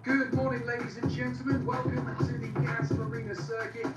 Good morning, ladies and gentlemen. Welcome to the Gas Marina Circuit.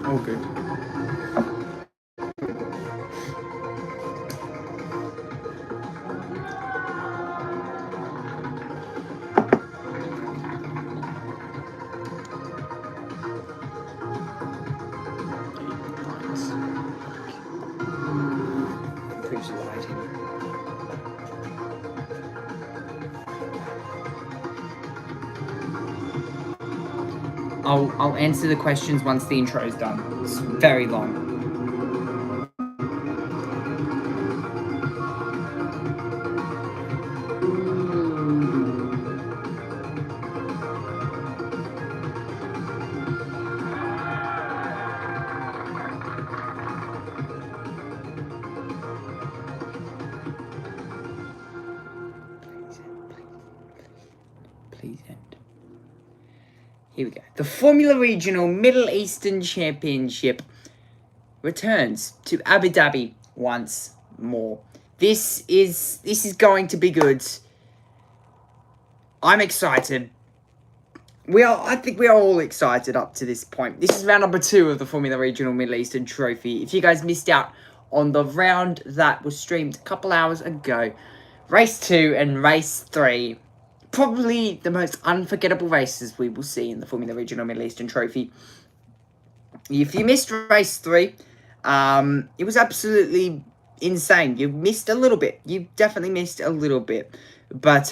All good. Improves the lighting. I'll answer the questions once the intro is done. It's very long. Please end. Here we go. The Formula Reginol Middle Eastern Championship returns to Abu Dhabi once more. This is going to be good. I'm excited. I think we are all excited up to this point. This is round number 2 of the Formula Reginol Middle Eastern Trophy. If you guys missed out on the round that was streamed a couple hours ago, race 2 and race 3, probably the most unforgettable races we will see in the Formula Reginol Middle Eastern Trophy. If you missed race 3, it was absolutely insane. You missed a little bit. You definitely missed a little bit. But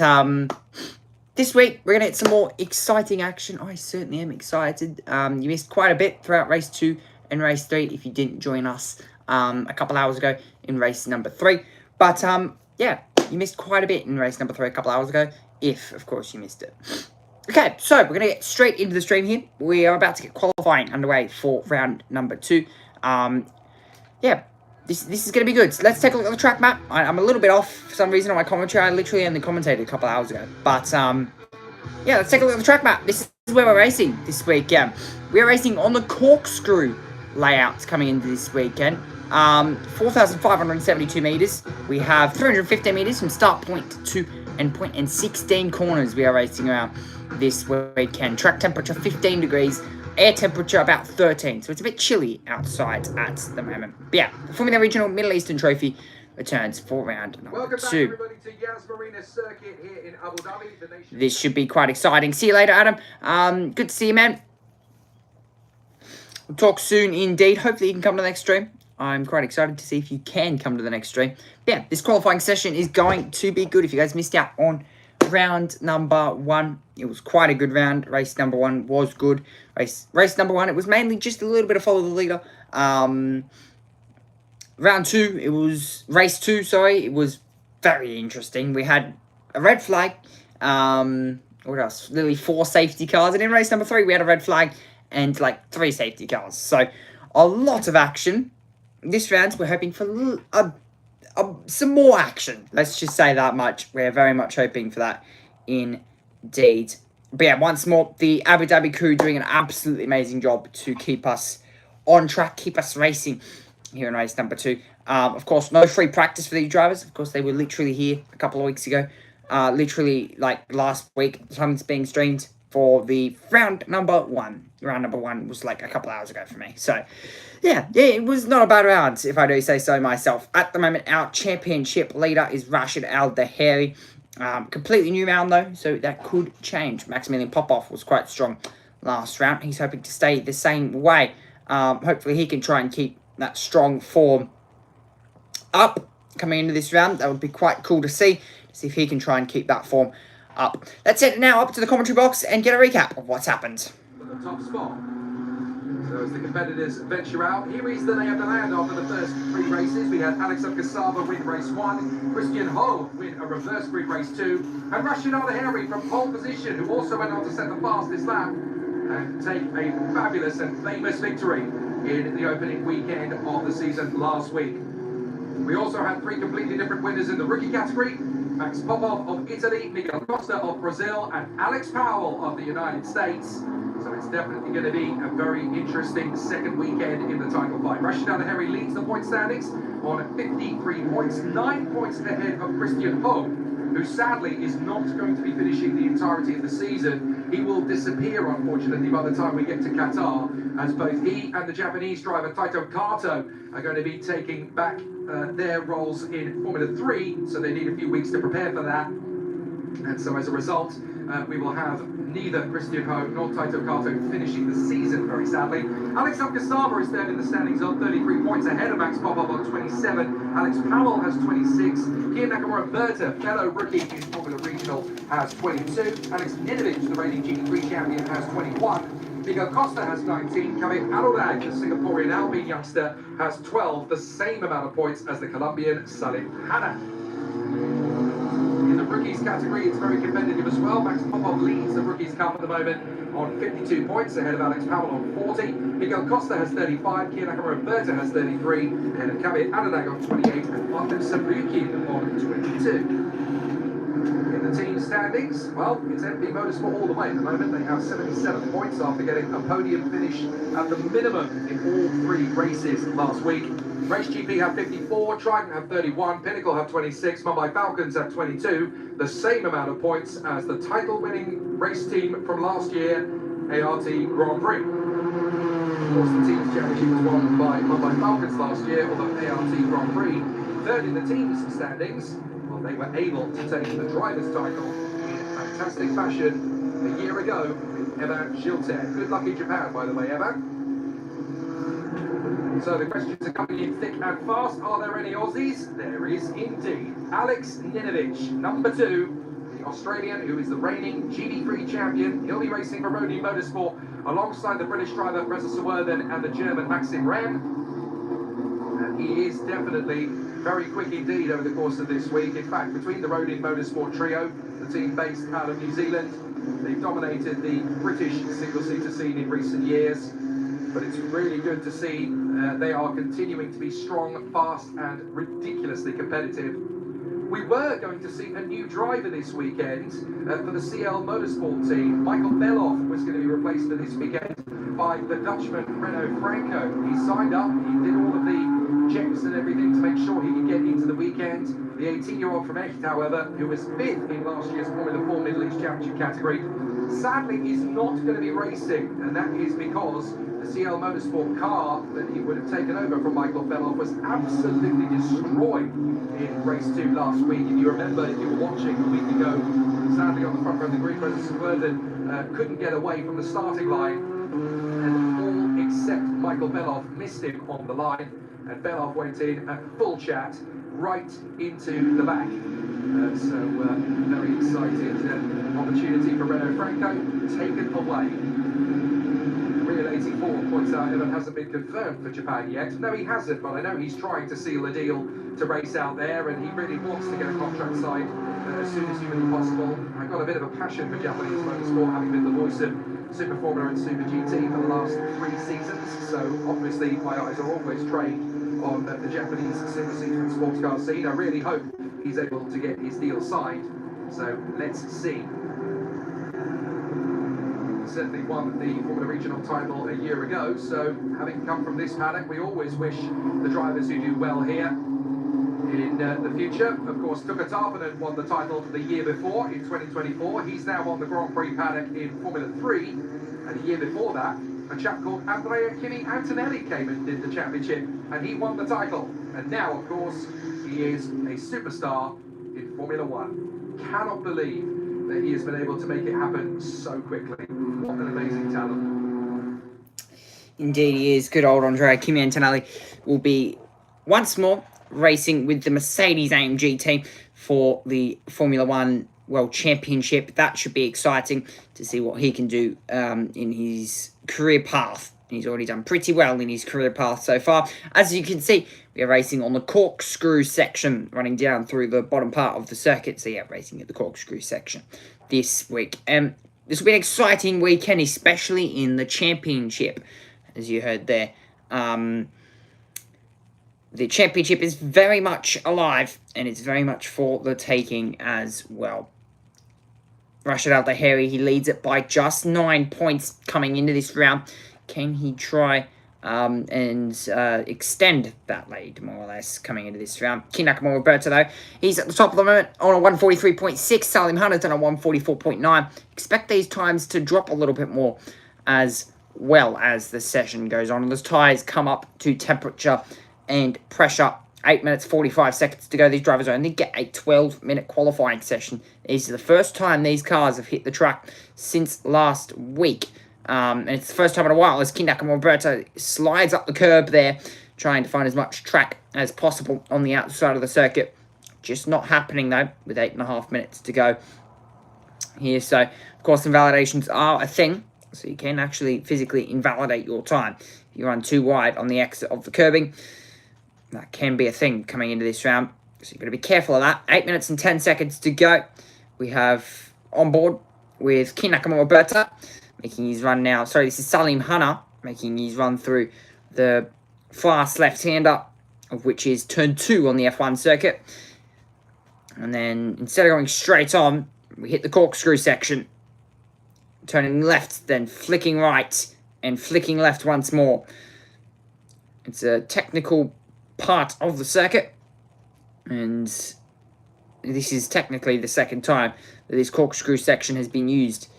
this week, we're going to get some more exciting action. I certainly am excited. You missed quite a bit throughout race 2 and race 3 if you didn't join us a couple hours ago in race number 3. But, yeah, you missed quite a bit in race number 3 a couple hours ago, if, of course, you missed it. Okay, so we're going to get straight into the stream here. We are about to get qualifying underway for round number 2. Yeah, this is going to be good. So let's take a look at the track map. I'm a little bit off for some reason on my commentary. I literally only commentated a couple hours ago. But, yeah, let's take a look at the track map. This is where we're racing this week. Yeah, we're racing on the corkscrew layouts coming into this weekend. 4,572 meters. We have 315 meters from start point to end point and 16 corners we are racing around this weekend. Track temperature 15 degrees, air temperature about 13, so it's a bit chilly outside at the moment. But yeah, the Formula Regional Middle Eastern Trophy returns for round number 2. Welcome back, everybody, to Yas Marina Circuit here in Abu Dhabi. The nation... This should be quite exciting. See you later, Adam. Good to see you, man. We'll talk soon indeed. Hopefully you can come to the next stream. I'm quite excited to see if you can come to the next stream. But yeah, this qualifying session is going to be good. If you guys missed out on round number 1, it was quite a good round. Race number 1 was good. Race number 1, it was mainly just a little bit of follow the leader. Round 2, it was race 2, sorry, it was very interesting. We had a red flag. What else? Literally 4 safety cars. And in race number 3, we had a red flag and like 3 safety cars. So a lot of action. This round, we're hoping for some more action. Let's just say that much. We're very much hoping for that indeed. But yeah, once more, the Abu Dhabi crew doing an absolutely amazing job to keep us on track, keep us racing here in race number 2. Of course, no free practice for these drivers. Of course, they were literally here a couple of weeks ago. Literally, like, last week, the time it's being streamed for the round number 1. Round number 1 was like a couple hours ago for me. So, yeah, it was not a bad round, if I do say so myself. At the moment, our championship leader is Rashid Al-Daheri. Completely new round, though, so that could change. Maximilian Popov was quite strong last round. He's hoping to stay the same way. Hopefully, he can try and keep that strong form up coming into this round. That would be quite cool to see if he can try and keep that form up. Let's head now up to the commentary box and get a recap of what's happened. The top spot. So as the competitors venture out, here is the lay of the land after the first 3 races. We had Alexander Kasaba win race 1, Christian Ho win a reverse grid race 2, and Rashid Al-Daheri from pole position, who also went on to set the fastest lap and take a fabulous and famous victory in the opening weekend of the season last week. We also had 3 completely different winners in the rookie category. Max Popov of Italy, Miguel Costa of Brazil, and Alex Powell of the United States. So it's definitely going to be a very interesting second weekend in the title fight. Rashid Al-Daheri leads the point standings on 53 points, 9 points ahead of Christian Ho, who sadly is not going to be finishing the entirety of the season. He will disappear, unfortunately, by the time we get to Qatar, as both he and the Japanese driver Taito Kato are going to be taking back their roles in Formula 3, so they need a few weeks to prepare for that. And so as a result, we will have neither Christian Ho nor Taito Kato finishing the season, very sadly. Alexander Kasaba is third in the standings on 33 points ahead of Max Popov on 27. Alex Powell has 26. Kier Nakamura Berta, fellow rookie in Formula Regional, has 22. Alex Ninovich, the reigning GT3 champion, has 21. Miguel Costa has 19. Kaveh Arodag, the Singaporean Alpine youngster, has 12, the same amount of points as the Colombian Salim Hanna. In the rookies category, it's very competitive as well. Max Popov leads the rookies cup at the moment on 52 points, ahead of Alex Powell on 40. Miguel Costa has 35, Kier Nakamura Berta has 33, ahead of Kaveh Arodag on 28, and Martin Sabukin on 22. In the team standings, well, it's MP Motorsport all the way at the moment. They have 77 points after getting a podium finish at the minimum in all 3 races last week. Race GP have 54, Trident have 31, Pinnacle have 26, Mumbai Falcons have 22, the same amount of points as the title-winning race team from last year, ART Grand Prix. Of course, the team's championship was won by Mumbai Falcons last year, although ART Grand Prix, third in the team's standings. Well, they were able to take the driver's title in fantastic fashion a year ago with Evan Gilter. Good luck in Japan, by the way, Evan. So the questions are coming in thick and fast. Are there any Aussies? There is indeed. Alex Ninovich, number 2, the Australian who is the reigning GD3 champion. He'll be racing for Reginol Motorsport alongside the British driver Reza Swerden and the German Maxim Ren. And he is definitely very quick indeed over the course of this week. In fact, between the Reginol Motorsport trio, the team based out of New Zealand, they've dominated the British single-seater scene in recent years. But it's really good to see they are continuing to be strong, fast and ridiculously competitive. We were going to see a new driver this weekend for the CL Motorsport team. Michael Beloff was going to be replaced for this weekend by the Dutchman Renaud Franco. He signed up, he did all of the checks and everything to make sure he could get into the weekend. The 18-year-old from Echt, however, who was 5th in last year's Formula 4 Middle East Championship category, sadly is not going to be racing, and that is because the CL Motorsport car that he would have taken over from Michael Beloff was absolutely destroyed in race 2 last week. If you remember, if you were watching a week ago, sadly on the front row of the grid, Reza Swerden couldn't get away from the starting line, and all except Michael Beloff missed him on the line, and Beloff went in at full chat right into the back. So very excited opportunity for Renaud Franco taken away. Real 84 points out Evan hasn't been confirmed for Japan yet. No, he hasn't, but I know he's trying to seal a deal to race out there, and he really wants to get a contract signed as soon as humanly possible. I've got a bit of a passion for Japanese motorsport, having been the voice of Super Formula and Super GT for the last 3 seasons. So obviously my eyes are always trained on the Japanese single-seater and sports car scene. I really hope he's able to get his deal signed. So let's see. Certainly won the Formula Regional title a year ago, so having come from this paddock, we always wish the drivers who do well here in the future. Of course, Tuka Tarpinen won the title the year before in 2024. He's now on the Grand Prix paddock in Formula 3, and a year before that, a chap called Andrea Kimi Antonelli came and did the championship, and he won the title. And now, of course, he is a superstar in Formula 1. Cannot believe that he has been able to make it happen so quickly. What an amazing talent. Indeed he is. Good old Andrea Kimi Antonelli will be once more racing with the Mercedes-AMG team for the Formula 1 World Championship. That should be exciting to see what he can do in his career path. He's already done pretty well in his career path so far. As you can see, we are racing on the corkscrew section, running down through the bottom part of the circuit. So yeah, racing at the corkscrew section this week. This will be an exciting weekend, especially in the championship, as you heard there. The championship is very much alive, and it's very much for the taking as well. Rashid Al-Daheri, he leads it by just 9 points coming into this round. Can he try and extend that lead, more or less, coming into this round? King Nakamura Roberto, though, he's at the top of the moment on a 143.6. Salim Hunterton on a 144.9. Expect these times to drop a little bit more as well as the session goes on. And those tyres come up to temperature and pressure. 8 minutes, 45 seconds to go. These drivers only get a 12-minute qualifying session. This is the first time these cars have hit the track since last week. And it's the first time in a while as King Nakamura Roberto slides up the curb there, trying to find as much track as possible on the outside of the circuit. Just not happening, though, with 8.5 minutes to go here. So, of course, invalidations are a thing. So you can actually physically invalidate your time. If you run too wide on the exit of the curbing, that can be a thing coming into this round. So you've got to be careful of that. 8 minutes and 10 seconds to go. We have on board with King Nakamura Roberto making his run now. Sorry, this is Salim Hanna making his run through the fast left-hander, of which is turn 2 on the F1 circuit. And then instead of going straight on, we hit the corkscrew section. Turning left, then flicking right, and flicking left once more. It's a technical part of the circuit, and this is technically the second time that this corkscrew section has been used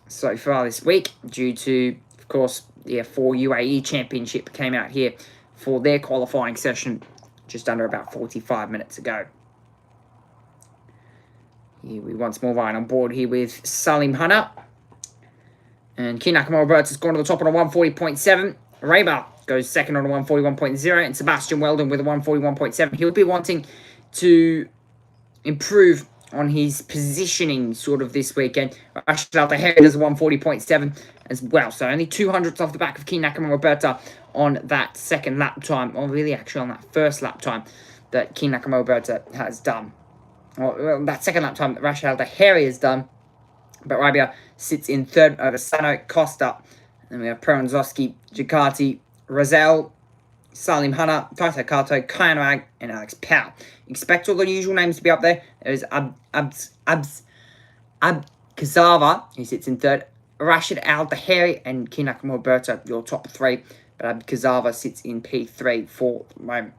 so far this week, due to, of course, the F4 UAE Championship came out here for their qualifying session just under about 45 minutes ago. Here we once more right on board here with Salim Hanna. And King Nakamura Roberto's gone to the top on a 140.7. Reba goes second on a 141.0, and Sebastian Weldon with a 141.7. He'll be wanting to improve on his positioning sort of this weekend. Rashid Al Tahiri does a 140.7 as well. So only 200ths off the back of King Nakamura Roberta on that second lap time, or really actually on that first lap time that King Nakamura Roberta has done. Well, that second lap time that Rashid Al Tahiri has done. But Rabia sits in third over Sano, Costa. And we have Peronzowski, Ducati, Razel, Salim Hanna, Taito Kato, Kayanrag, and Alex Powell. Expect all the usual names to be up there. There's Kazava, who sits in third. Rashid Al Tahiri and King Nakamura Roberta, your top three. But Kazava sits in P3 for the moment.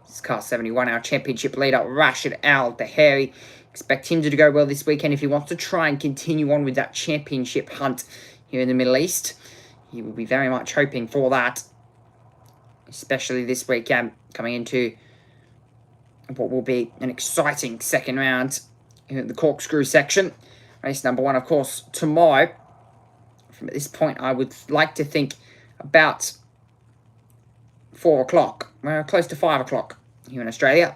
This is car 71, our championship leader, Rashid Al Tahiri. Expect him to go well this weekend if he wants to try and continue on with that championship hunt here in the Middle East. He will be very much hoping for that, especially this weekend, coming into what will be an exciting second round in the corkscrew section. Race number 1, of course, tomorrow. From this point, I would like to think about 4 o'clock, close to 5 o'clock here in Australia.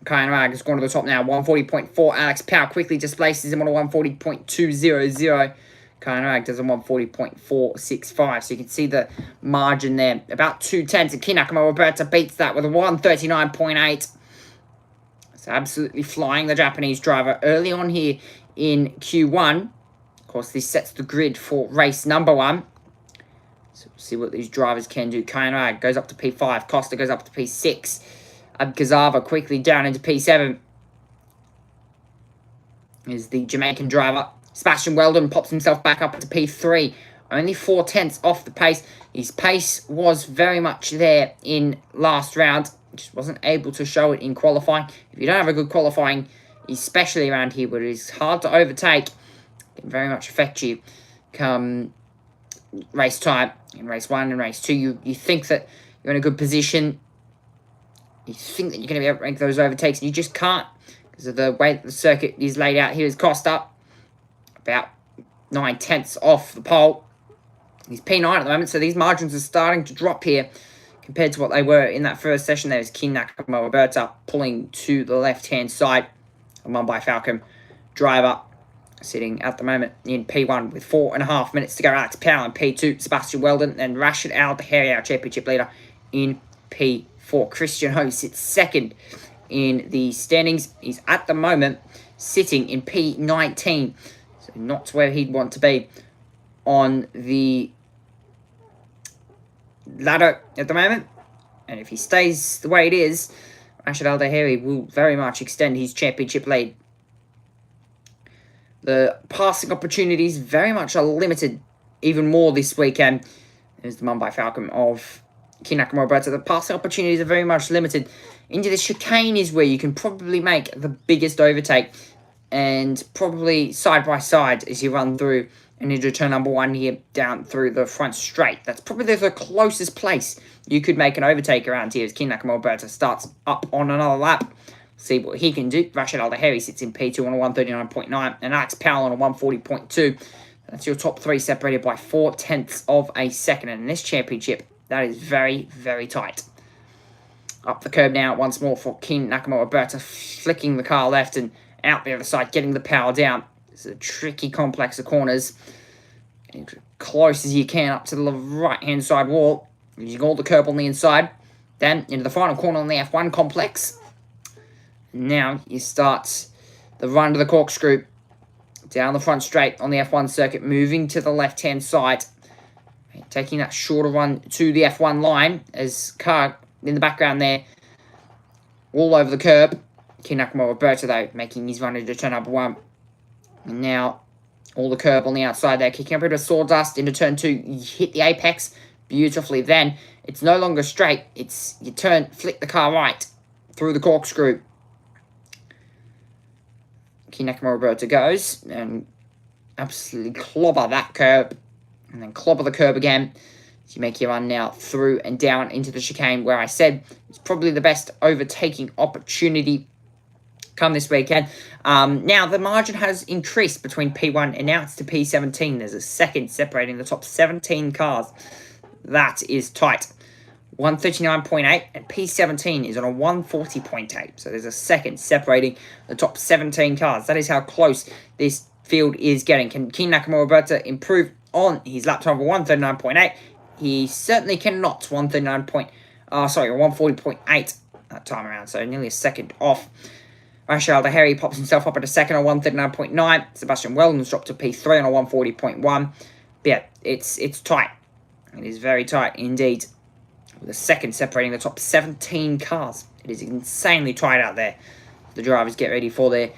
Kayanrag has gone to the top now, 140.4. Alex Powell quickly displaces him on a 140.200. Kayanrag does a 140.465. So you can see the margin there. About 2/10. And King Nakamura Roberta beats that with a 139.8. So absolutely flying the Japanese driver early on here in Q1. Of course, this sets the grid for race number 1. So we'll see what these drivers can do. Kayanrag goes up to P5. Costa goes up to P6. Abkazava quickly down into P7. Is the Jamaican driver. Sebastian Weldon pops himself back up to P3. Only 4/10 off the pace. His pace was very much there in last round. Just wasn't able to show it in qualifying. If you don't have a good qualifying, especially around here where it is hard to overtake, it can very much affect you come race time. In race 1 and race 2, you think that you're in a good position. You think that you're going to be able to make those overtakes, and you just can't because of the way that the circuit is laid out. Here is Costa, about 9/10 off the pole. He's P9 at the moment, so these margins are starting to drop here compared to what they were in that first session. There was King Nakamura Roberta pulling to the left-hand side. A Mumbai Falcon driver sitting at the moment in P1 with 4.5 minutes to go. Alex Powell in P2, Sebastian Weldon, and Rashid Al Tahiri, our championship leader, in P4. Christian Ho sits second in the standings. He's at the moment sitting in P19. So not where he'd want to be on the ladder at the moment. And if he stays the way it is, Rashid Al Tahiri will very much extend his championship lead. The passing opportunities very much are limited even more this weekend. There's the Mumbai Falcon of King Nakamura Roberta. The passing opportunities are very much limited. Into the chicane is where you can probably make the biggest overtake, and probably side by side as you run through and into turn number 1 here down through the front straight. That's probably the closest place you could make an overtake around here as King Nakamura Roberta starts up on another lap. See what he can do. Rashid Al Tahiri sits in P2 on a 139.9 and Alex Powell on a 140.2. That's your top 3 separated by 4/10 of a second. And in this championship, that is very, very tight. Up the curb now once more for King Nakamura Roberta, flicking the car left and out the other side, getting the power down. It's a tricky complex of corners. As close as you can up to the right-hand side wall. Using all the curb on the inside. Then into the final corner on the F1 complex. Now you start the run to the corkscrew. Down the front straight on the F1 circuit, moving to the left-hand side. Taking that shorter run to the F1 line as car in the background there. All over the curb. King Nakamura Roberta, though, making his run into turn number 1. And now, all the curb on the outside there. Kicking up a bit of sawdust into turn 2. You hit the apex beautifully. Then, it's no longer straight. It's you turn, flick the car right through the corkscrew. King Nakamura Roberta goes and absolutely clobber that curb. And then clobber the curb again. So you make your run now through and down into the chicane, where I said it's probably the best overtaking opportunity come this weekend. Now, the margin has increased between P1 and now it's to P17. There's a second separating the top 17 cars. That is tight. 139.8 and P17 is on a 140.8. So there's a second separating the top 17 cars. That is how close this field is getting. Can King Nakamura Roberta improve on his lap time of 139.8? He certainly cannot. 140.8 that time around. So nearly a second off. Rachel Harry pops himself up at a second on 139.9. Sebastian Weldon's dropped to P3 on a 140.1. But yeah, it's tight. It is very tight indeed. With a second separating the top 17 cars. It is insanely tight out there. The drivers get ready for their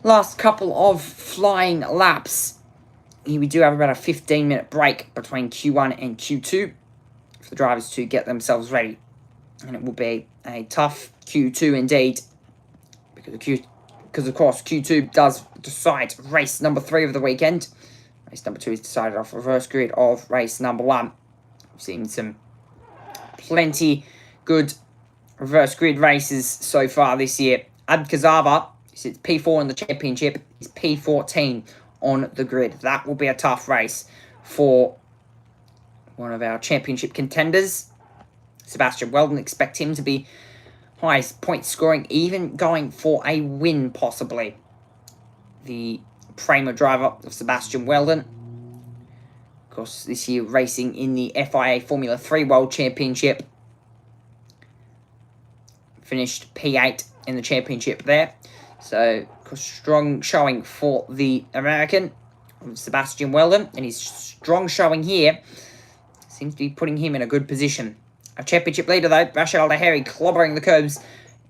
last couple of flying laps. Here we do have about a 15-minute break between Q1 and Q2 for the drivers to get themselves ready. And it will be a tough Q2 indeed. Because of course, Q2 does decide race number 3 of the weekend. Race number 2 is decided off reverse grid of race number 1. We've seen some plenty good reverse grid races so far this year. Abkazava sits P4 in the championship, is P14 on the grid. That will be a tough race for one of our championship contenders. Sebastian Weldon, expect him to be highest point scoring, even going for a win possibly. The Prema driver of Sebastian Weldon. Of course, this year racing in the FIA Formula 3 World Championship. Finished P8 in the championship there. So, of course, strong showing for the American, Sebastian Weldon. And his strong showing here seems to be putting him in a good position. A championship leader, though, Rachel Harry clobbering the curbs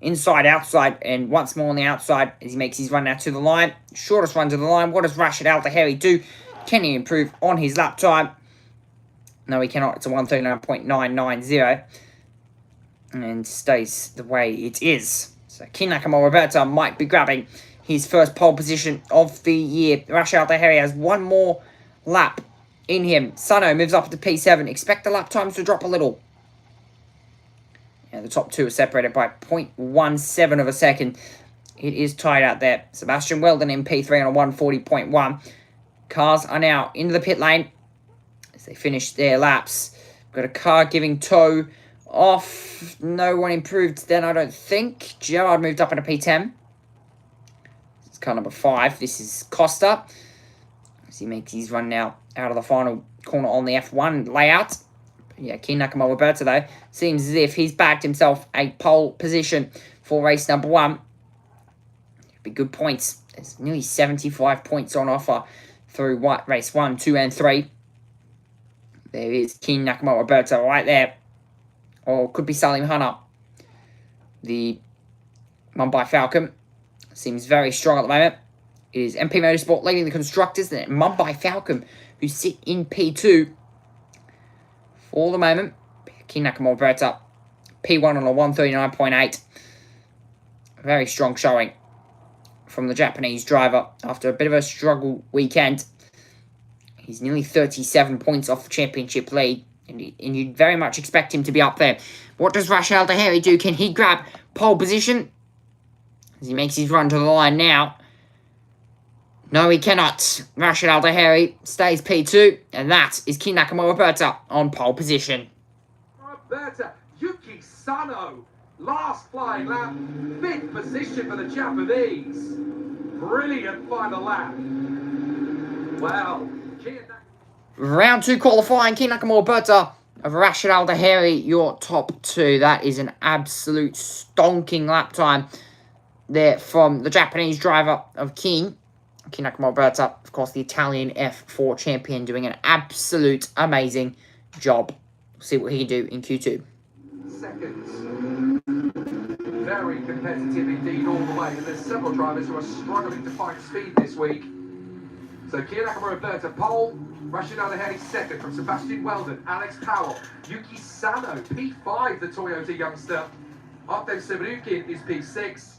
inside, outside, and once more on the outside as he makes his run out to the line. Shortest run to the line. What does Rachel Harry do? Can he improve on his lap time? No, he cannot. It's a 139.990. And stays the way it is. So, King Nakamura Roberta might be grabbing his first pole position of the year. Rachel Harry has one more lap in him. Sano moves up to P7. Expect the lap times to drop a little. And the top two are separated by 0.17 of a second. It is tight out there. Sebastian Weldon in P3 on a 140.1. Cars are now into the pit lane as they finish their laps. Got a car giving tow off. No one improved then, I don't think. Gerard moved up into P10. It's car number 5. This is Costa as he makes his run now out of the final corner on the F1 layout. Yeah, King Nakamura Roberta, though, seems as if he's bagged himself a pole position for race number 1. It'd be good points. There's nearly 75 points on offer through race 1, 2, and 3. There is King Nakamura Roberta right there. Or could be Salim Hanna. The Mumbai Falcon seems very strong at the moment. It is MP Motorsport leading the constructors. And Mumbai Falcon, who sit in P2 for the moment. King Nakamura Roberta, P1 on a 139.8. Very strong showing from the Japanese driver after a bit of a struggle weekend. He's nearly 37 points off the championship lead, and you'd very much expect him to be up there. What does Rachel Harry do? Can he grab pole position as he makes his run to the line now? No, he cannot. Rachel Harry stays P2, and that is King Nakamura Roberta on pole position. Roberta, Yuki Sano, last flying lap, 5th position for the Japanese. Brilliant final lap. Well, round 2 qualifying, King Nakamura Roberta of Rachel Harry, your top 2. That is an absolute stonking lap time there from the Japanese driver of King Nakamura Roberta, of course, the Italian F4 champion, doing an absolute amazing job. We'll see what he can do in Q2. Seconds. Very competitive indeed all the way. And there's several drivers who are struggling to find speed this week. So King Nakamura Roberta pole, Rachel Harry second from Sebastian Weldon, Alex Powell, Yuki Sano, P5, the Toyota youngster. Artem Severukin is P6.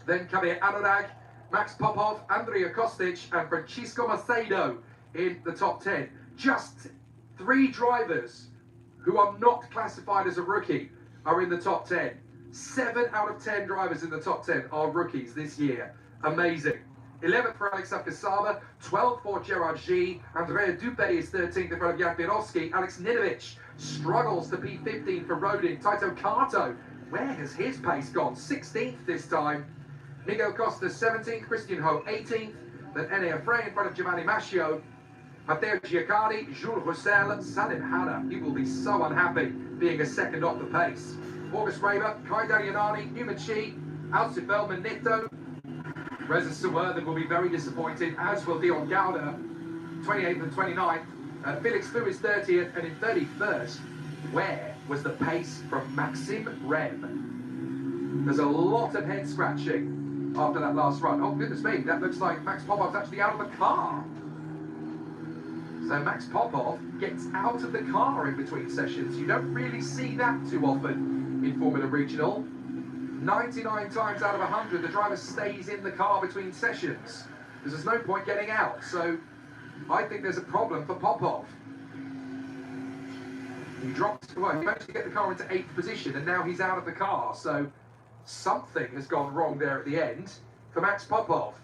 Then Kamir Anurag, Max Popov, Andrea Kostic, and Francisco Macedo in the top 10. Just 3 drivers who are not classified as a rookie are in the top 10. 7 out of 10 drivers in the top 10 are rookies this year. Amazing. 11th for Alex Cassava, 12th for Gerard G. Andrea Dupé is 13th in front of Jan Birovsky. Alex Ninovich struggles to P15 for Rodin. Taito Kato, where has his pace gone? 16th this time. Miguel Costa 17th, Christian Ho 18th. Then Enea Frey in front of Giovanni Mascio. Matteo Giacardi, Jules Roussel, Salim Hanna. He will be so unhappy being a second off the pace. August Raber, Kai Darianani, Newman Chi, Alcif Feldman, Nito. Reza Suwerthan will be very disappointed, as will Dion Gouda, 28th and 29th. Felix Fu is 30th, and in 31st, where was the pace from Maxime Rem? There's a lot of head scratching after that last run. Oh, goodness me, that looks like Max Popov's actually out of the car. So Max Popov gets out of the car in between sessions. You don't really see that too often in Formula Regional. 99 times out of 100, the driver stays in the car between sessions. There's no point getting out. So I think there's a problem for Popov. He dropped, well, he managed to get the car into 8th position, and now he's out of the car. So something has gone wrong there at the end for Max Popov.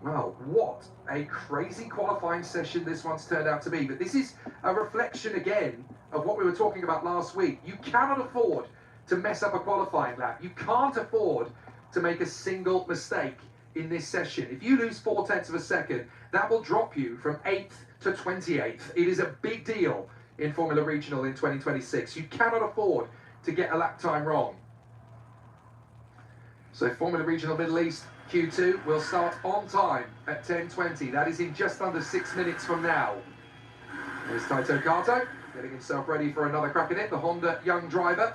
Well, what a crazy qualifying session this one's turned out to be. But this is a reflection again of what we were talking about last week. You cannot afford to mess up a qualifying lap. You can't afford to make a single mistake in this session. If you lose 0.4 of a second, that will drop you from 8th to 28th. It is a big deal in Formula Regional in 2026. You cannot afford to get a lap time wrong. So Formula Regional Middle East Q2 will start on time at 10:20. That is in just under 6 minutes from now. There's Taito Kato getting himself ready for another crack at it. The Honda young driver,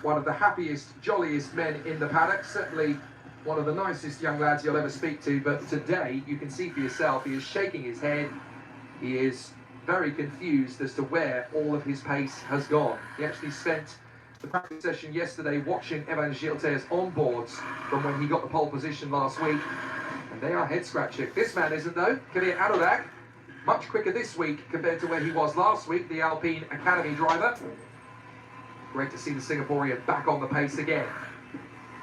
one of the happiest, jolliest men in the paddock. Certainly one of the nicest young lads you'll ever speak to. But today, you can see for yourself, he is shaking his head. He is very confused as to where all of his pace has gone. He actually spent the practice session yesterday watching Evan Gilter's onboards from when he got the pole position last week. And they are head-scratching. This man isn't, though. Kadir Arodak, much quicker this week compared to where he was last week, the Alpine Academy driver. Great to see the Singaporean back on the pace again.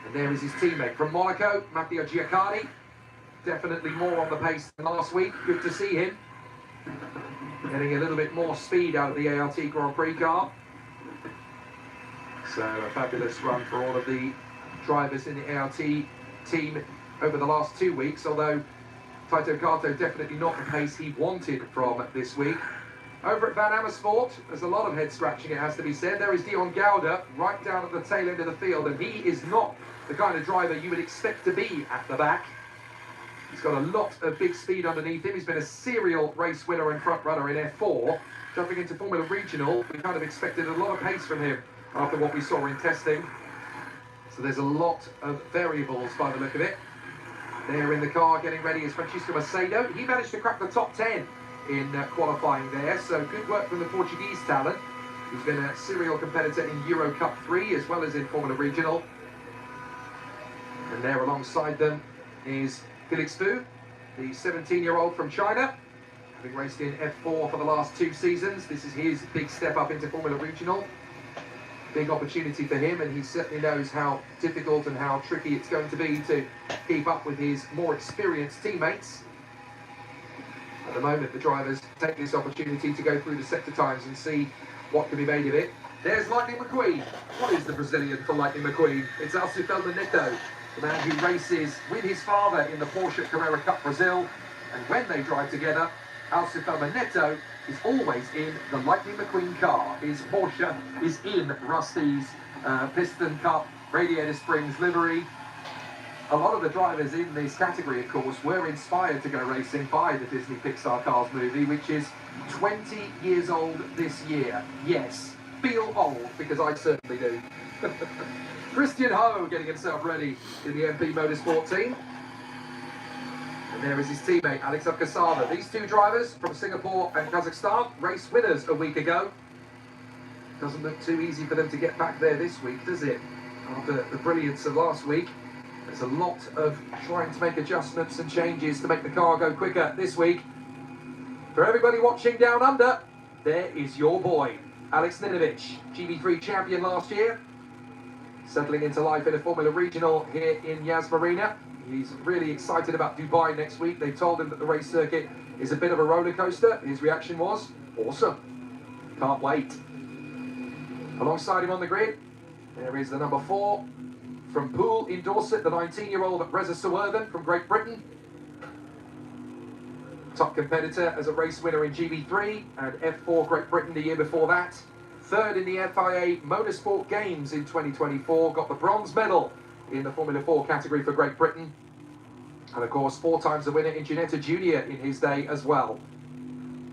And there is his teammate from Monaco, Matteo Giacardi. Definitely more on the pace than last week. Good to see him. Getting a little bit more speed out of the ART Grand Prix car. So a fabulous run for all of the drivers in the ART team over the last 2 weeks, although Taito Kato definitely not the pace he wanted from this week. Over at Van Amersfoort, there's a lot of head scratching, it has to be said. There is Dion Gouda right down at the tail end of the field, and he is not the kind of driver you would expect to be at the back. He's got a lot of big speed underneath him. He's been a serial race winner and front runner in F4. Jumping into Formula Regional, we kind of expected a lot of pace from him after what we saw in testing. So there's a lot of variables by the look of it. There in the car getting ready is Francisco Macedo. He managed to crack the top 10 in qualifying there, so good work from the Portuguese talent, who's been a serial competitor in Euro Cup 3 as well as in Formula Regional. And there alongside them is Felix Fu, the 17-year-old from China, having raced in F4 for the last 2 seasons. This is his big step up into Formula Regional. Big opportunity for him, and he certainly knows how difficult and how tricky it's going to be to keep up with his more experienced teammates. At the moment, the drivers take this opportunity to go through the sector times and see what can be made of it. There's Lightning McQueen. What is the Brazilian for Lightning McQueen? It's Alcif Feldman, the man who races with his father in the Porsche Carrera Cup Brazil. And when they drive together, Alcif Feldman is always in the Lightning McQueen car. His Porsche is in Rusty's Piston Cup Radiator Springs livery. A lot of the drivers in this category, of course, were inspired to go racing by the Disney Pixar Cars movie, which is 20 years old this year. Yes, feel old, because I certainly do. Christian Ho getting himself ready in the MP Motorsport team. And there is his teammate, Alex Cassava. These two drivers from Singapore and Kazakhstan, race winners a week ago. Doesn't look too easy for them to get back there this week, does it? After the brilliance of last week, there's a lot of trying to make adjustments and changes to make the car go quicker this week. For everybody watching down under, there is your boy, Alex Ninovich, GB3 champion last year. Settling into life in a Formula Regional here in Yas Marina. He's really excited about Dubai next week. They told him that the race circuit is a bit of a roller coaster. His reaction was, awesome. Can't wait. Alongside him on the grid, there is the number 4 from Poole in Dorset, the 19-year-old Reza Sawerthan from Great Britain. Top competitor as a race winner in GB3 and F4 Great Britain the year before that. Third in the FIA Motorsport Games in 2024, got the bronze medal in the Formula 4 category for Great Britain. And of course, 4 times the winner in Ginetta Junior in his day as well.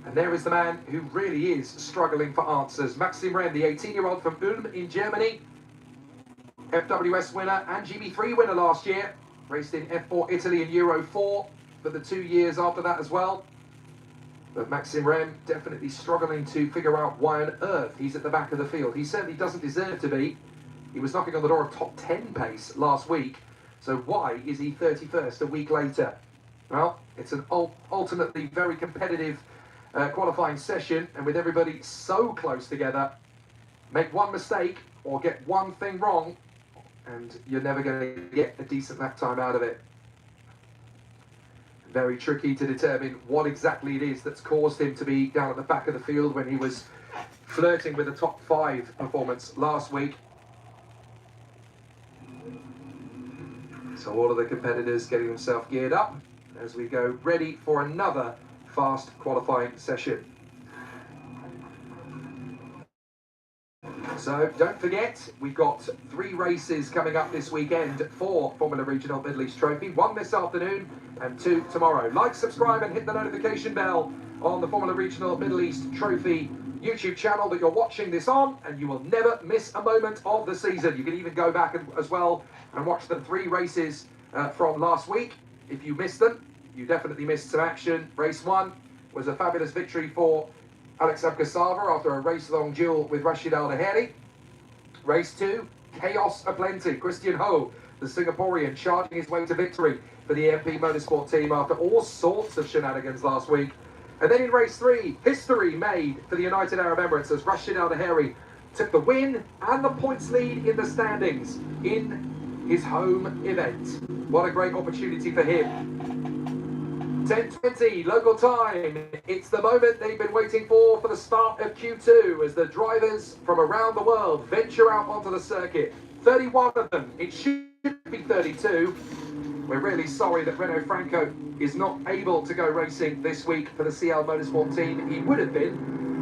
And there is the man who really is struggling for answers. Maxim Renn, the 18-year-old from Ulm in Germany. FWS winner and GB3 winner last year. Raced in F4 Italy and Euro 4 for the 2 years after that as well. But Maxim Renn definitely struggling to figure out why on earth he's at the back of the field. He certainly doesn't deserve to be. He was knocking on the door of top 10 pace last week. So why is he 31st a week later? Well, it's an ultimately very competitive qualifying session. And with everybody so close together, make one mistake or get one thing wrong, and you're never going to get a decent lap time out of it. Very tricky to determine what exactly it is that's caused him to be down at the back of the field when he was flirting with a top 5 performance last week. So all of the competitors getting themselves geared up as we go ready for another fast qualifying session. So don't forget, we've got 3 races coming up this weekend for Formula Reginol Middle East Trophy. 1 this afternoon and 2 tomorrow. Like, subscribe and hit the notification bell on the Formula Reginol Middle East Trophy YouTube channel that you're watching this on, and you will never miss a moment of the season. You can even go back as well and watch the 3 races from last week. If you missed them, you definitely missed some action. Race 1 was a fabulous victory for Alex Abgasava after a race-long duel with Rashid Al Daheri. Race 2, chaos aplenty. Christian Ho, the Singaporean, charging his way to victory for the MP Motorsport team after all sorts of shenanigans last week. And then in race 3, history made for the United Arab Emirates as Rashid Al Daheri took the win and the points lead in the standings in his home event. What a great opportunity for him. 10:20 local time. It's the moment they've been waiting for the start of Q2 as the drivers from around the world venture out onto the circuit. 31 of them. It should be 32. We're really sorry that Renault Franco is not able to go racing this week for the CL Motorsport team. He would have been,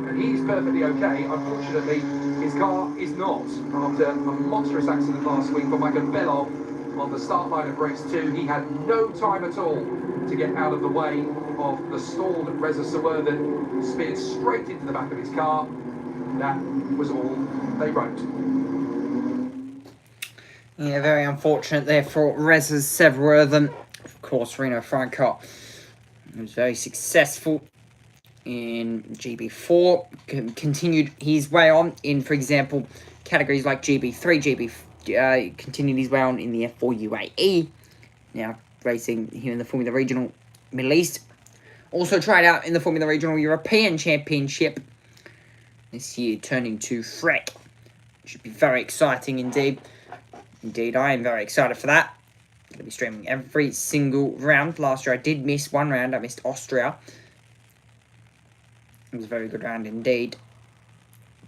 and he's perfectly okay. Unfortunately, his car is not. After a monstrous accident last week for Michael Belov on the start line of race 2, he had no time at all to get out of the way of the stalled Reza Sawerthan, speared straight into the back of his car. That was all they wrote. Yeah, very unfortunate there for Reza Sawerthan. Of course, Renault Franco was very successful in GB4. Continued his way on in, for example, categories like GB3, continued his way on in the F4 UAE. Now racing here in the Formula Reginol Middle East. Also tried out in the Formula Reginol European Championship this year, turning to Freck. Should be very exciting indeed. Indeed, I am very excited for that. Going to be streaming every single round. Last year I did miss one round. I missed Austria. It was a very good round indeed.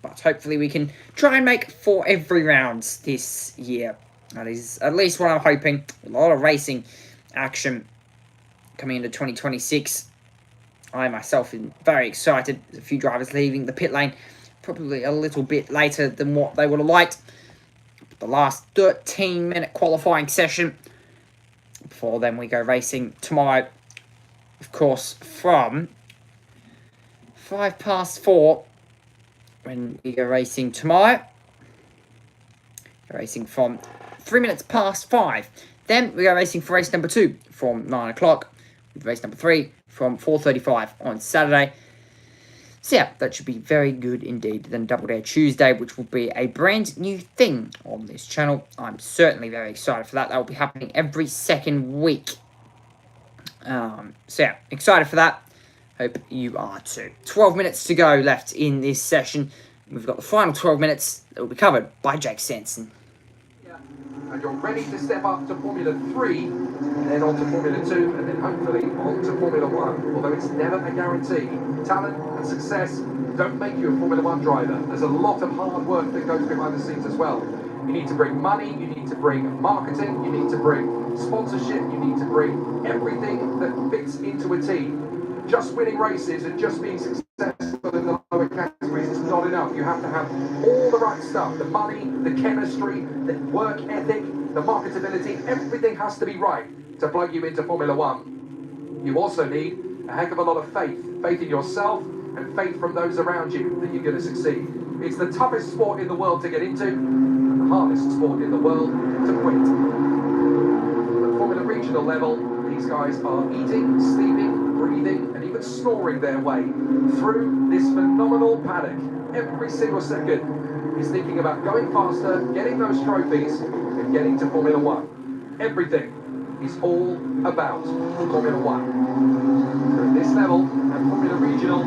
But hopefully we can try and make 4 every round this year. That is at least what I'm hoping. A lot of racing action coming into 2026. I myself am very excited. There's a few drivers leaving the pit lane probably a little bit later than what they would have liked. The last 13-minute qualifying session. Before then we go racing tomorrow. Of course, from 4:05 when we go racing tomorrow. We're racing from 3 minutes past 5. Then we go racing for race number 2 from 9 o'clock. With race number 3 from 4:35 on Saturday. So yeah, that should be very good indeed. Then Double Dare Tuesday, which will be a brand new thing on this channel. I'm certainly very excited for that. That will be happening every second week. So yeah, excited for that. Hope you are too. 12 minutes to go left in this session. We've got the final 12 minutes that will be covered by Jake Sanson. Yeah, and you're ready to step up to Formula 3, and then on to Formula 2, and then hopefully on to Formula 1, although it's never a guarantee. Talent and success don't make you a Formula 1 driver. There's a lot of hard work that goes behind the scenes as well. You need to bring money, you need to bring marketing, you need to bring sponsorship, you need to bring everything that fits into a team. Just winning races and just being successful in the lower categories is not enough. You have to have all the right stuff, the money, the chemistry, the work ethic, the marketability, everything has to be right to plug you into Formula 1. You also need a heck of a lot of faith in yourself and faith from those around you that you're going to succeed. It's the toughest sport in the world to get into, and the hardest sport in the world to quit. At Formula Regional level, these guys are eating, sleeping, breathing, and even snoring their way through this phenomenal paddock. Every single second is thinking about going faster, getting those trophies, and getting to Formula 1. Everything is all about Formula 1. So at this level, at Formula Regional,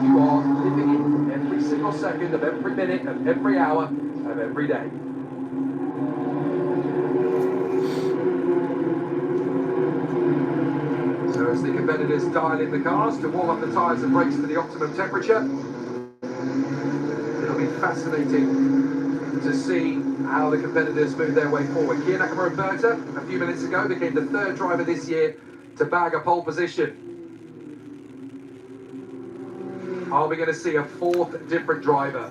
you are living in every single second of every minute, of every hour, of every day. So as the competitors dial in the cars to warm up the tyres and brakes to the optimum temperature, it'll be fascinating to see how the competitors move their way forward. Kia Roberta, a few minutes ago, became the third driver this year to bag a pole position. Are we going to see a fourth different driver?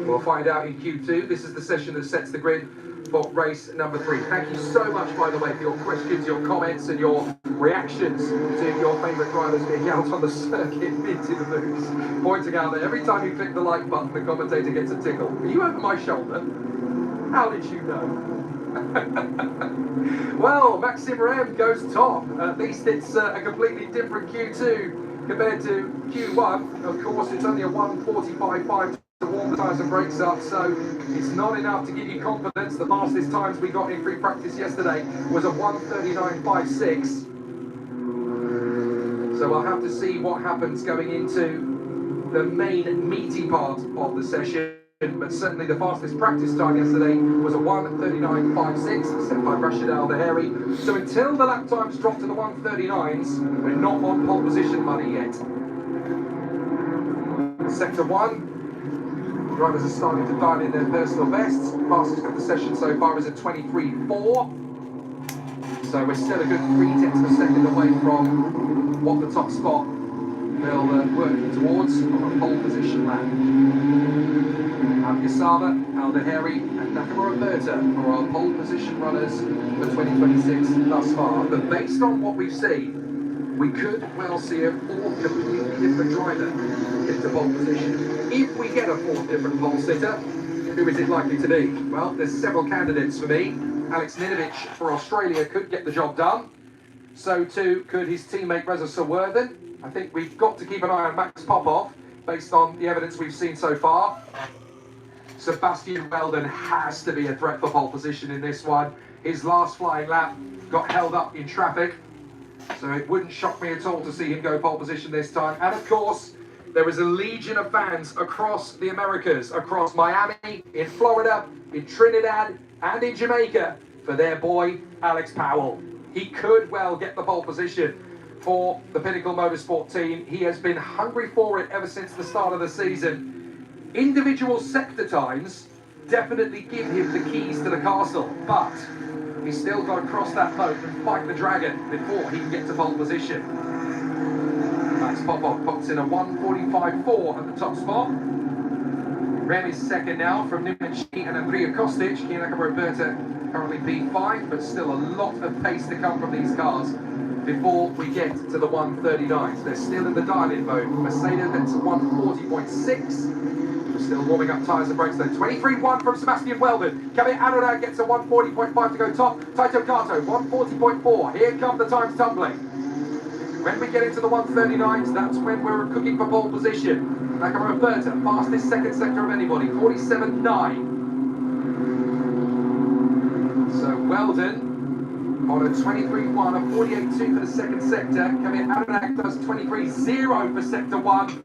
We'll find out in Q2. This is the session that sets the grid for race number 3. Thank you so much, by the way, for your questions, your comments, and your reactions to your favourite drivers being out on the circuit into the booth. Pointing out that every time you click the like button, the commentator gets a tickle. Are you over my shoulder? How did you know? Well, Maxim Rem goes top. At least it's a completely different Q2 compared to Q1. Of course, it's only a 1:45.5 to warm the tyres and brakes up, so it's not enough to give you confidence. The fastest times we got in free practice yesterday was a 1:39.56. So we'll have to see what happens going into the main meaty part of the session. But certainly the fastest practice time yesterday was a 1:39.56, set by Rashid Al-Daheri. So until the lap times drop to the 1:39s, we're not on pole position money yet. Sector 1, drivers are starting to dial in their personal bests. Fastest of the session so far is a 23.4. So we're still a good 3/10 of a second away from what the top spot they'll work towards on a pole position lap. Al-Qasaba, Al-Daheri and Nakamura Berta are our pole position runners for 2026 thus far. But based on what we've seen, we could well see a fourth completely different driver get to pole position. If we get a fourth different pole sitter, who is it likely to be? Well, there's several candidates for me. Alex Ninovich for Australia could get the job done. So too could his teammate Reza Sawerthan. I think we've got to keep an eye on Max Popov based on the evidence we've seen so far. Sebastian Weldon has to be a threat for pole position in this one. His last flying lap got held up in traffic, so it wouldn't shock me at all to see him go pole position this time. And of course, there is a legion of fans across the Americas, across Miami, in Florida, in Trinidad, and in Jamaica for their boy, Alex Powell. He could well get the pole position for the Pinnacle Motorsport team. He has been hungry for it ever since the start of the season. Individual sector times definitely give him the keys to the castle, but he's still got to cross that moat and fight the dragon before he can get to pole position. Max Popov pops in a 1:45.4 at the top spot. Rem is second now from Numenci and Andrija Kostic. Kia Roberta currently P5, but still a lot of pace to come from these cars before we get to the 1:39s. They're still in the dial-in mode. Mercedes gets a 1:40.6. We're still warming up tyres and brakes though. 23.1 from Sebastian Weldon. Kabir Anurag gets a 1:40.5 to go top. Taito Kato, 1:40.4. Here come the times tumbling. When we get into the 1:39s, that's when we're cooking for pole position. Nakamura Berta, fastest second sector of anybody, 47.9. So Weldon on a 23.1, a 48.2 for the second sector. Kabir Anurag does 23.0 for sector 1.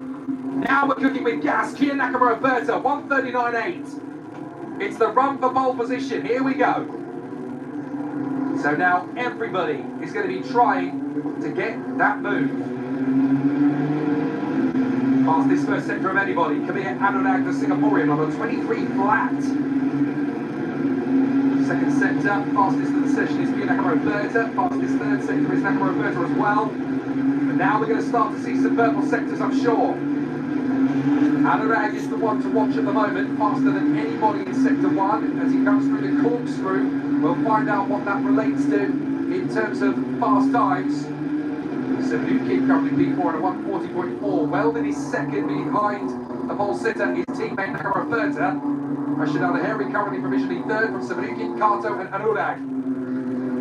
Now we're cooking with gas. Kia Nakamura Berta, 1:39.8. It's the run for pole position. Here we go. So now everybody is going to be trying to get that move. Past this first sector of anybody. Kabir Anurag, the Singaporean, on a 23 flat. Second sector, fastest of the session is Pia Nakamura-Berta. Fastest third sector is Nakamura-Berta as well. But now we're going to start to see some purple sectors, I'm sure. Anurag is the one to watch at the moment, faster than anybody in sector 1 as he comes through the corkscrew. We'll find out what that relates to in terms of fast times. Sabukin currently P4 at a 140.4. Weldon is second behind the pole sitter, his teammate Nakamura-Berta. Reginol currently provisionally third from Sabukin, Kato and Anurag.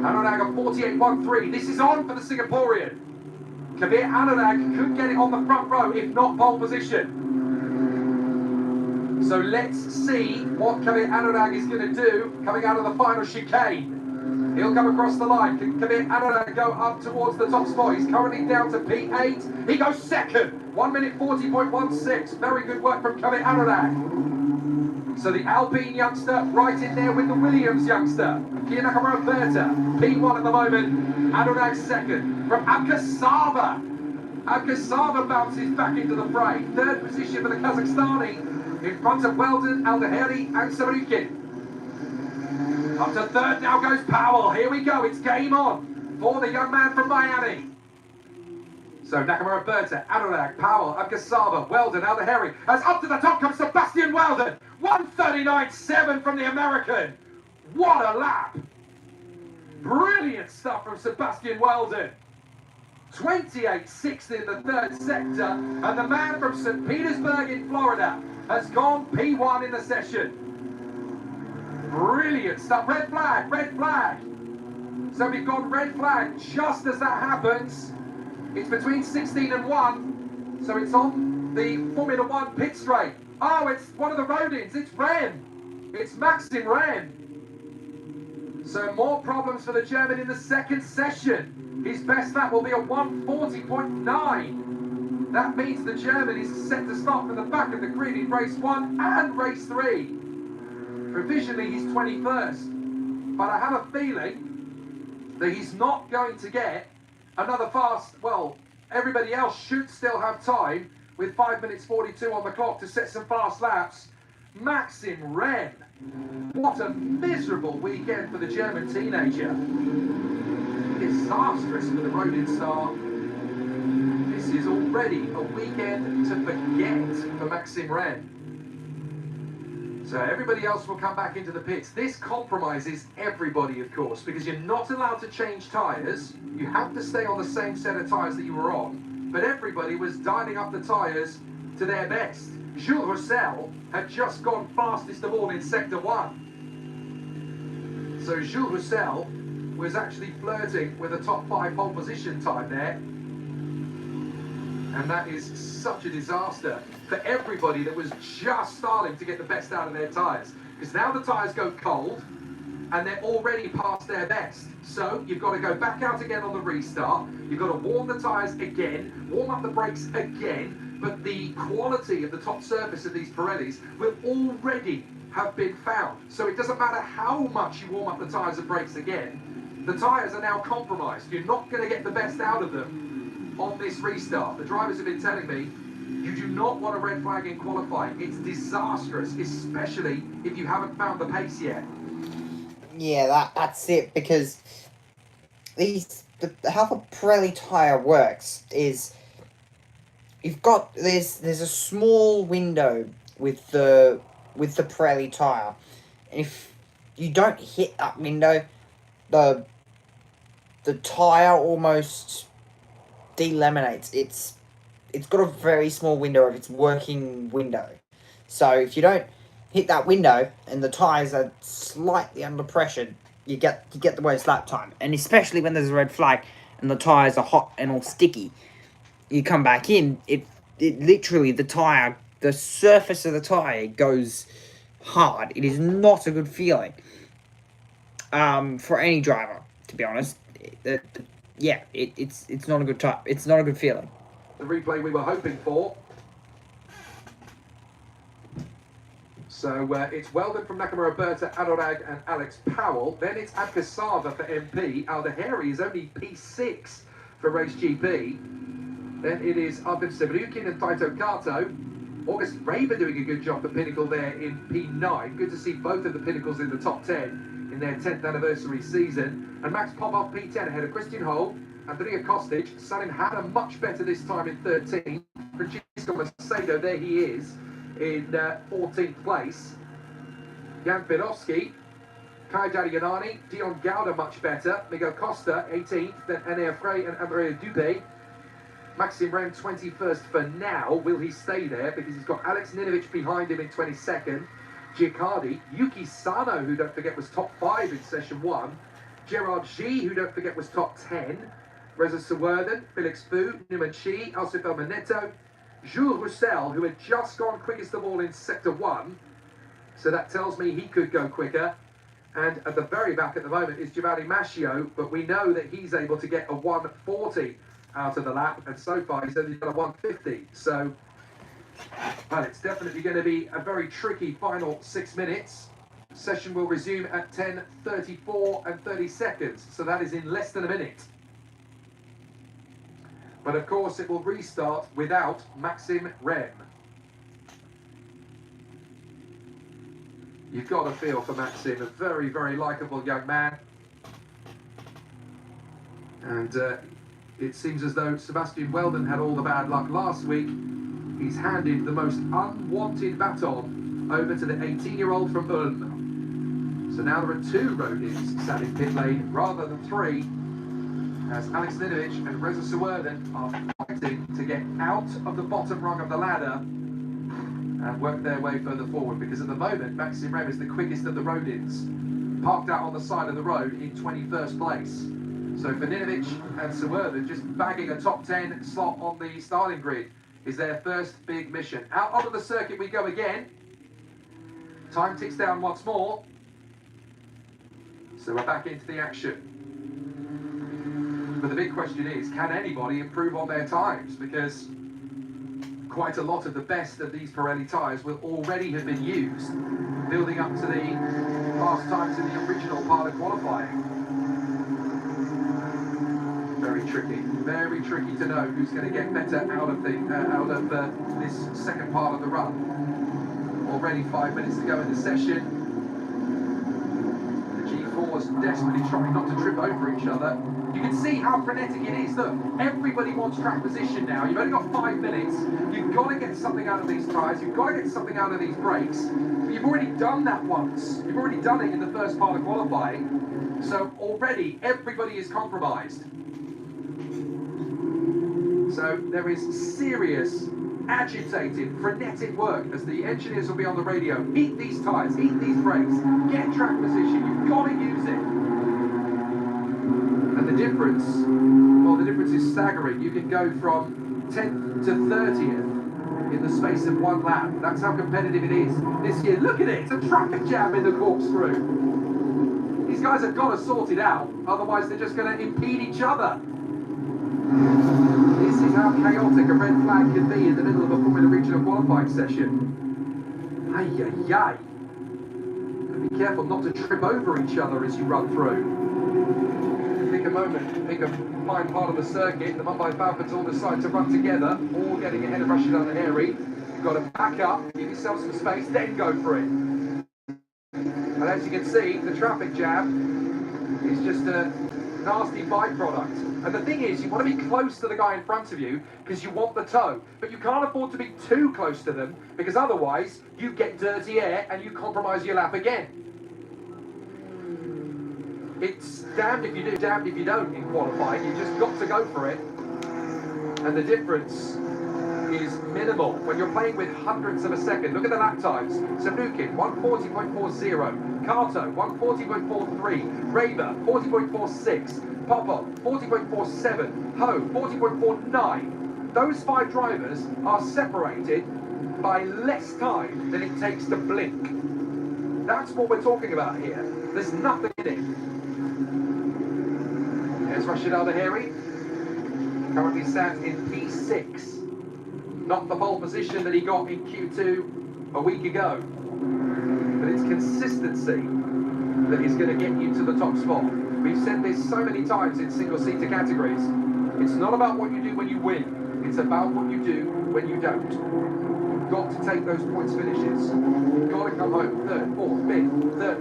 Anurag at 48.13. This is on for the Singaporean. Kabir Anurag could get it on the front row, if not pole position. So let's see what Kabir Anurag is going to do coming out of the final chicane. He'll come across the line. Can Kabir Anurag go up towards the top spot? He's currently down to P8. He goes second. 1 minute 40.16. Very good work from Kabir Anurag. So the Alpine youngster right in there with the Williams youngster. Pia Nakamura-Berta, P1 at the moment. Anurag second. From Abkasava. Abkasava bounces back into the fray. Third position for the Kazakhstani. In front of Weldon, Aldaheri and Sarukin. Up to third now goes Powell. Here we go. It's game on for the young man from Miami. So Nakamura-Berta, Anurag, Powell, Abkasava, Weldon, Aldaheri. As up to the top comes Sebastian Weldon. 1:39.7 from the American. What a lap. Brilliant stuff from Sebastian Weldon. 28.60 in the third sector. And the man from St. Petersburg in Florida has gone P1 in the session. Brilliant stuff. Red flag, red flag. So we've got red flag just as that happens. It's between 16 and 1. So it's on the Formula 1 pit straight. Oh, it's one of the Rodins. It's Ren. It's Maxim Ren. So more problems for the German in the second session. His best lap will be a 140.9. That means the German is set to start from the back of the grid in race 1 and race 3. Provisionally, he's 21st. But I have a feeling that he's not going to get another fast. Well, everybody else should still have time with 5 minutes 42 on the clock to set some fast laps. Maxim Ren. What a miserable weekend for the German teenager. Disastrous for the Rodin star. This is already a weekend to forget for Maxim Ren. So everybody else will come back into the pits. This compromises everybody, of course, because you're not allowed to change tyres. You have to stay on the same set of tyres that you were on. But everybody was dialing up the tyres to their best. Jules Roussel had just gone fastest of all in Sector 1. So Jules Roussel was actually flirting with a top 5 pole position time there. And that is such a disaster for everybody that was just starting to get the best out of their tyres. Because now the tyres go cold and they're already past their best. So you've got to go back out again on the restart. You've got to warm the tyres again, warm up the brakes again. But the quality of the top surface of these Pirellis will already have been found. So it doesn't matter how much you warm up the tyres and brakes again. The tyres are now compromised. You're not going to get the best out of them on this restart. The drivers have been telling me, you do not want a red flag in qualifying. It's disastrous, especially if you haven't found the pace yet. Yeah, that's it, because how the Pirelli tyre works is there's a small window with the Pirelli tyre. If you don't hit that window, the tyre almost delaminates. It's got a very small window of its working window. So if you don't hit that window and the tyres are slightly under pressure, you get the worst lap time. And especially when there's a red flag and the tyres are hot and all sticky, you come back in, it literally, the surface of the tyre goes hard. It is not a good feeling for any driver, to be honest. It's not a good time. It's not a good feeling. The replay we were hoping for. So it's Weldon from Nakamura Berta, Anorag and Alex Powell. Then it's Abkasava for MP. Aldaheri is only P6 for Race GP. Then it is Artem Sevrukin and Taito Kato. August Raber doing a good job for Pinnacle there in P9. Good to see both of the Pinnacles in the top 10 in their 10th anniversary season. And Max Popov P10 ahead of Christian Hole. Andrea Kostic, Salim Hanna much better this time in 13th. Francisco Macedo, there he is, in 14th place. Jan Pedowski, Kai Dadianani, Dion Gauda much better. Miguel Costa, 18th. Then Anea Frey and Andrea Dupé. Maxim Rem 21st for now. Will he stay there? Because he's got Alex Ninovich behind him in 22nd. Giacardi, Yuki Sano, who don't forget was top 5 in session 1. Gerard G, who don't forget was top 10. Reza Sawurden, Felix Fu, Numan Chi, Alcif El Maneto, Jules Roussel, who had just gone quickest of all in sector 1. So that tells me he could go quicker. And at the very back at the moment is Giovanni Mascio, but we know that he's able to get a 140 out of the lap, and so far he's only got a 150. So, well, it's definitely going to be a very tricky final 6 minutes. Session will resume at 10:34 and 30 seconds, so that is in less than a minute. But of course it will restart without Maxim Rem. You've got to feel for Maxim, a very, very likeable young man. And it seems as though Sebastian Weldon had all the bad luck last week. He's handed the most unwanted baton over to the 18-year-old from Ulm. So now there are 2 roadies sat in pit lane rather than 3, as Alex Ninovich and Reza Sawurden are fighting to get out of the bottom rung of the ladder and work their way further forward, because at the moment Maxim Rem is the quickest of the road-ins, parked out on the side of the road in 21st place. So for Ninovich and Sawurden, just bagging a top 10 slot on the starting grid is their first big mission. Out onto the circuit we go again. Time ticks down once more. So we're back into the action. But the big question is, can anybody improve on their times? Because quite a lot of the best of these Pirelli tyres will already have been used, building up to the fast times in the original part of qualifying. Very tricky to know who's going to get better out of this second part of the run. Already 5 minutes to go in the session. The G4s desperately trying not to trip over each other. You can see how frenetic it is. Look, everybody wants track position now. You've only got 5 minutes. You've got to get something out of these tyres. You've got to get something out of these brakes. But you've already done that once. You've already done it in the first part of qualifying. So already everybody is compromised. So there is serious, agitated, frenetic work as the engineers will be on the radio. Heat these tyres, heat these brakes, get track position. You've got to use it. And the difference, well, the difference is staggering. You can go from 10th to 30th in the space of 1 lap. That's how competitive it is this year. Look at it, it's a traffic jam in the corkscrew. These guys have got to sort it out, otherwise they're just going to impede each other. This is how chaotic a red flag can be in the middle of a Formula Regional qualifying session. Ay, ay, ay. And be careful not to trip over each other as you run through. Pick a moment, pick a fine part of the circuit. The Mumbai Falcons all decide to run together, all getting ahead of Rashid Al-Nahiri. You've got to back up, give yourself some space, then go for it. And as you can see, the traffic jam is just a nasty byproduct. And the thing is, you want to be close to the guy in front of you because you want the tow, but you can't afford to be too close to them because otherwise you get dirty air and you compromise your lap again. It's damned if you do, damned if you don't in qualifying. You've just got to go for it. And the difference is minimal when you're playing with hundredths of a second. Look at the lap times. Sanukin, 140.40. Kato, 140.43. Raber, 40.46. Popov, 40.47. Ho, 40.49. Those 5 drivers are separated by less time than it takes to blink. That's what we're talking about here. There's nothing in it. There's Rashid Al-Nahiri, currently sat in P6. Not the pole position that he got in Q2 a week ago. it's consistency that is going to get you to the top spot. We've said this so many times in single-seater categories. It's not about what you do when you win. It's about what you do when you don't. You've got to take those points finishes. You've got to come home third,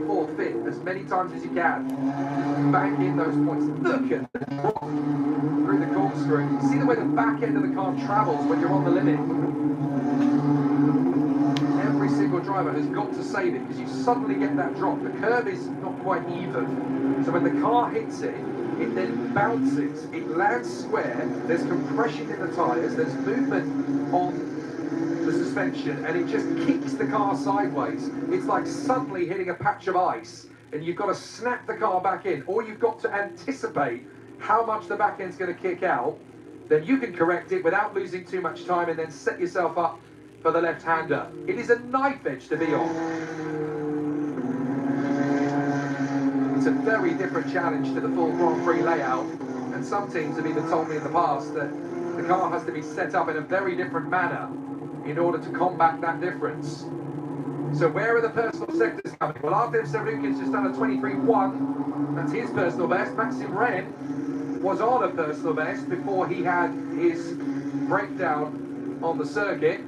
fourth, fifth, as many times as you can. Bank in those points. Look at the drop through the corkscrew. See the way the back end of the car travels when you're on the limit. Every single driver has got to save it because you suddenly get that drop. The curve is not quite even. So when the car hits it, it then bounces, it lands square, there's compression in the tyres, there's movement on the suspension, and it just kicks the car sideways. It's like suddenly hitting a patch of ice, and you've got to snap the car back in, or you've got to anticipate how much the back end's going to kick out. Then you can correct it without losing too much time and then set yourself up for the left-hander. It is a knife edge to be on. It's a very different challenge to the full Grand Prix layout, and some teams have even told me in the past that the car has to be set up in a very different manner in order to combat that difference. So where are the personal sectors coming? Well, Artem Sarukin's just done a 23.1. That's his personal best. Maxim Ren was on a personal best before he had his breakdown on the circuit.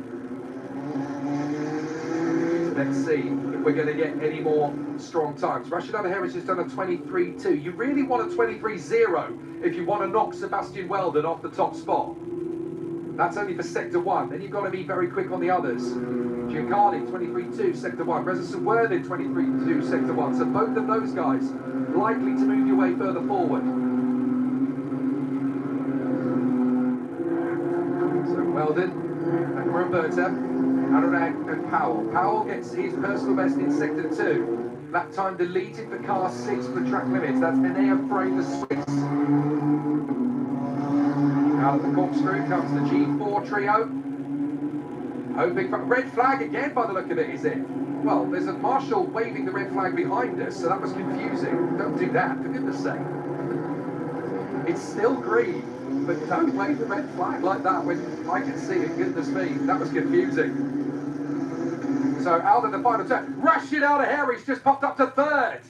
Let's see if we're going to get any more strong times. Rashid Al-Harris has done a 23.2. You really want a 23.0 if you want to knock Sebastian Weldon off the top spot. That's only for Sector 1. Then you've got to be very quick on the others. Giancarlo, 23.2, Sector 1. Reza Suwerlin, 23.2, Sector 1. So both of those guys likely to move your way further forward. So Weldon, and Roberta, Anurag and Powell. Powell gets his personal best in Sector 2. That time deleted for car 6 for track limits. That's Enea Frey, the Swiss. Out of the corkscrew comes the G4 trio. Hoping for red flag again by the look of it, is it? Well, there's a marshal waving the red flag behind us, so that was confusing. Don't do that, for goodness sake. It's still green, but don't wave the red flag like that when I can see it. Goodness me, that was confusing. So out of the final turn, Rashid Al-Harry's just popped up to third.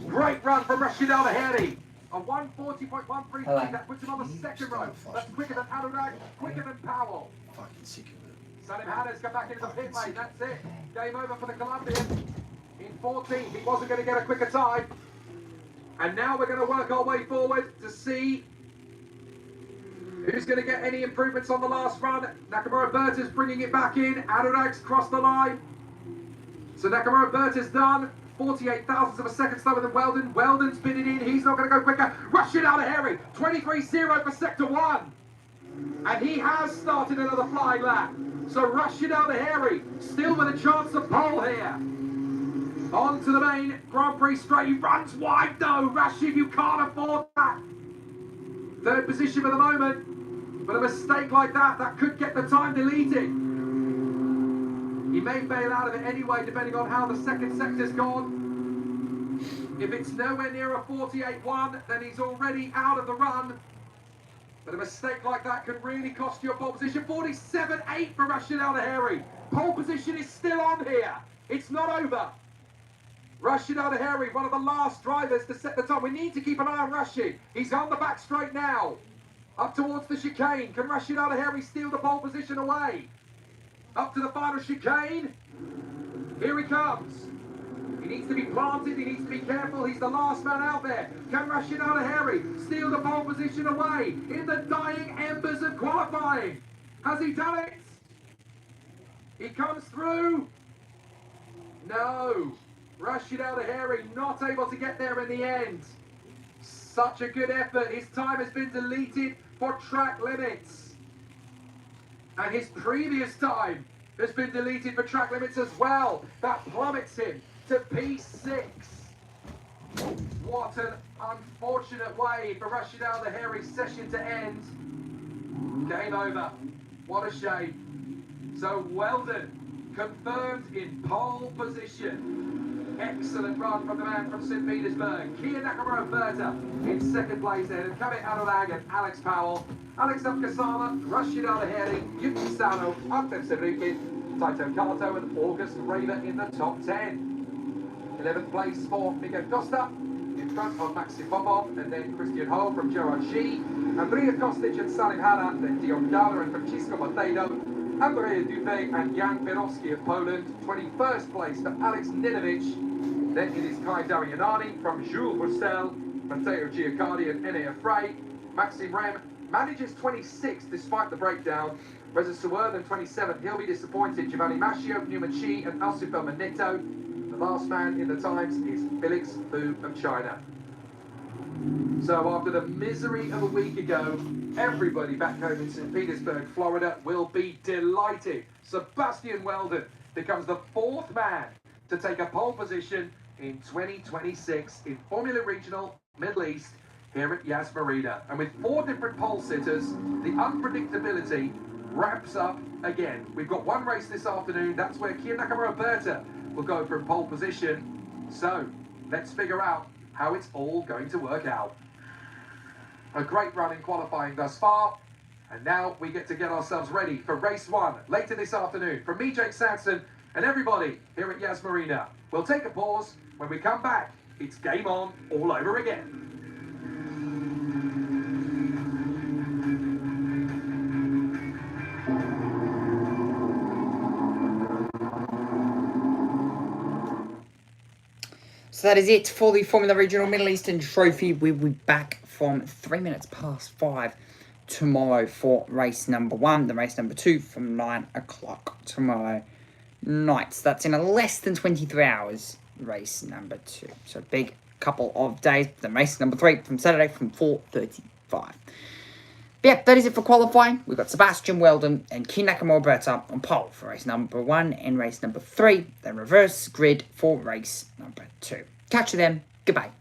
Great run from Rashid Al-Harry. A 140.13, that puts him on the second row. That's quicker than Anurag, quicker than Powell. Fucking sick of it. Salim Hanna's come back into the pit lane, that's it. Game over for the Colombian. In 14th, he wasn't going to get a quicker time. And now we're going to work our way forward to see who's going to get any improvements on the last run. Nakamura Berta's bringing it back in. Anurag's crossed the line. So Nakamura Berta's done. 48 thousandths of a second slower than Weldon. Weldon's spinning in. He's not going to go quicker. Rashid Al-Harry, 23.0 for Sector 1. And he has started another flying lap. So Rashid Al-Harry still with a chance of pole here. On to the main Grand Prix straight. He runs wide though. Rashid, you can't afford that. Third position for the moment. But a mistake like that, that could get the time deleted. He may bail out of it anyway, depending on how the second sector's gone. If it's nowhere near a 48.1, then he's already out of the run. But a mistake like that could really cost you a pole position. 47.8 for Rashid Al-Harry. Pole position is still on here. It's not over. Rashid Al-Harry, one of the last drivers to set the time. We need to keep an eye on Rashid. He's on the back straight now. Up towards the chicane. Can Rashid Al-Harry steal the pole position away? Up to the final chicane. Here he comes. He needs to be planted. He needs to be careful. He's the last man out there. Can Rashid Al-Harry steal the pole position away in the dying embers of qualifying? Has he done it? He comes through. No. Rashid Al-Harry not able to get there in the end. Such a good effort. His time has been deleted for track limits. And his previous time has been deleted for track limits as well. That plummets him to P6. What an unfortunate way for Rashid Al-Harry's session to end. Game over. What a shame. So Weldon confirmed in pole position. Excellent run from the man from St. Petersburg. Kia Nakamura Berta in second place ahead of Kamit Anurag and Alex Powell. Alex Kasama, Rashid Al-Harry, Yuki Sano, Artem Sarukin, Taito Kato and August Raver in the top 10. 11th place for Miguel Costa, in front of Maxim Bobov, and then Christian Ho from Gerard G, Andrea Kostic and Salim Hanna, then Dion Gala and Francisco Matejdo, Andrea Dufay and Jan Perovski of Poland. 21st place for Alex Ninovic. Then it is Kai Darianani from Jules Roussel, Matteo Giacardi and Enea Frey. Maxime Rem manages 26th despite the breakdown. Reza Suwer then 27th. He'll be disappointed. Giovanni Mascio, Newman Chi and Alcifel Manetto. The last man in the times is Felix Fu of China. So after the misery of a week ago, everybody back home in St. Petersburg, Florida will be delighted. Sebastian Weldon becomes the 4th man to take a pole position in 2026 in Formula Regional Middle East here at Yas Marina. And with 4 different pole sitters, the unpredictability wraps up again. We've got one race this afternoon. That's where Kia Nakamura will go from pole position. So let's figure out how it's all going to work out. A great run in qualifying thus far. And now we get to get ourselves ready for race 1 later this afternoon. From me, Jake Sanson, and everybody here at Yas Marina. We'll take a pause. When we come back, it's game on all over again. So that is it for the Formula Regional Middle Eastern Trophy. We'll be back from 3 minutes past 5 tomorrow for race number 1. The race number 2 from 9 o'clock tomorrow night. So that's in a less than 23 hours, race number 2. So a big couple of days. Then race number 3 from Saturday from 4:35. Yep, that is it for qualifying. We've got Sebastian Weldon and Kia Nakamura on pole for race number 1 and race number 3. Then reverse grid for race number 2. Catch you then. Goodbye.